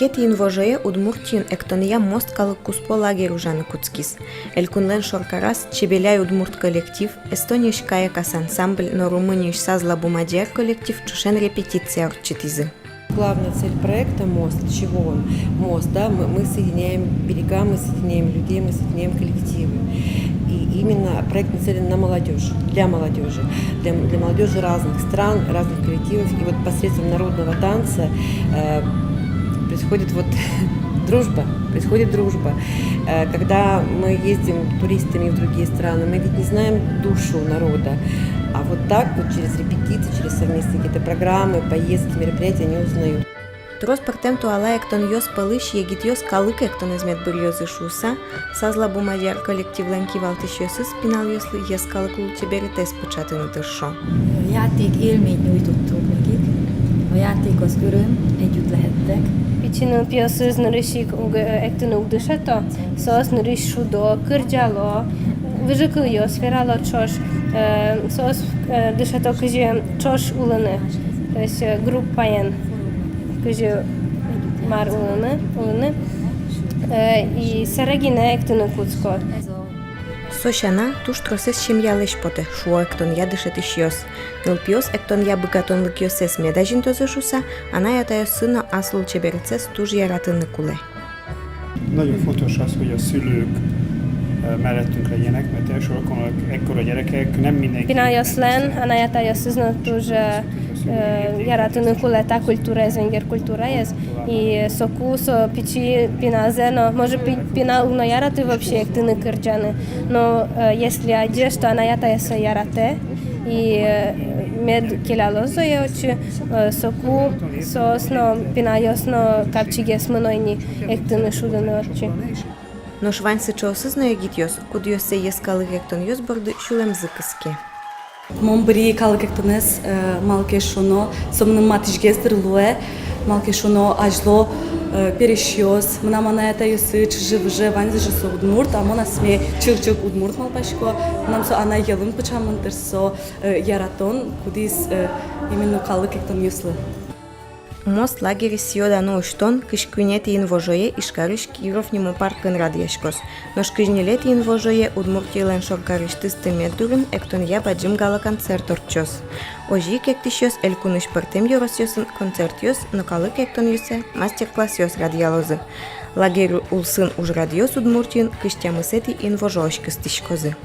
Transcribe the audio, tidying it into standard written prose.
Кышкунет инвожее Удмуртин эктония мост калык куспо лагерь ужаны куцкис. Элькунлен шоркарас чебеляй Удмурт коллектив, Эстониш каякас ансамбль, но Румыниш сазла бумадьяр коллектив чушен репетиция орчетизы. Главная цель проекта – мост. Для чего он? Мост, да, мы соединяем берега, мы соединяем людей, мы соединяем коллективы. И именно проект нацелен на молодежь, для молодежи разных стран, разных коллективов. И вот посредством народного танца происходит дружба. Когда мы ездим туристами в другие страны, мы ведь не знаем душу народа. А вот так вот через репетиции, через совместные какие-то программы, поездки, мероприятия они узнают. Трос партем туала эктон йос палыш егит йос калык эктон измет бырьозы шуса, сазла бумадьяр коллектив ланки валтыш йосы спинал йосли йос калык лучеберитес початını tırşo. Játék élményt nyújtottunk nekik. A játék az öröm, együtt lehettek. Pichinu piosuz nurishik ektonu udышето, сос нуришу до кырджало, выжикл йос ферало чош, сос дышето кыже чош улыны, то есть группаен кыже мар улыны, и сарагина эктonu куцко. Сошана туш тросес шимьялеш поте, шуо эктон я дышет ищёс. Нылпиос эктон я быгатон лыкьосес медажин тозышуса, она ятая сына аслул чеберецес туж járatını kule. Nagyon fontos az, hogy a szülők mellettünk legyenek, mert első alkalommal ekkora gyerekek nem mindenki... Pinajos len, ana ятая сына туж járatını kule ta культура из венгер культура есть, и сокусо пичи пиназено, может пина уно яраты вообще эктыны кырджаны, но если одежда она ятая со ярате, и мед келялозо я очи соку сосно пинайосно капчигес мнойни эктыны шуданы очи. Но шваньсы чосы знаю гитьос, кудьос се ескалык эктон йос борды шулем зыкыске. Момбри калгектонес малкешоно сомным матишгестер луэ малкешоно ажло перешьос мнамана это юсы чживже ванзе же со удмурт а мона сме чык удмурт малпашко нам со ана ялын пачамынтер со яратон кудис именно калгектон юслы. Мост лагерь сиода ноштон кышкунет инвожое ишкарыш Киров нему паркын радьяшкос. Но шкыжнелет инвожое удмуртийлен шоркарыш тысты меддурын эктон я баджим гала концерт орчос. Ожи кектишьос элькуныш партем йоросьосын концерт йос, но калык эктон юсе мастер-класс йос радьялозы. Лагерь улсын уж радьос удмуртин кыштямысети инвожош кыстышкозы.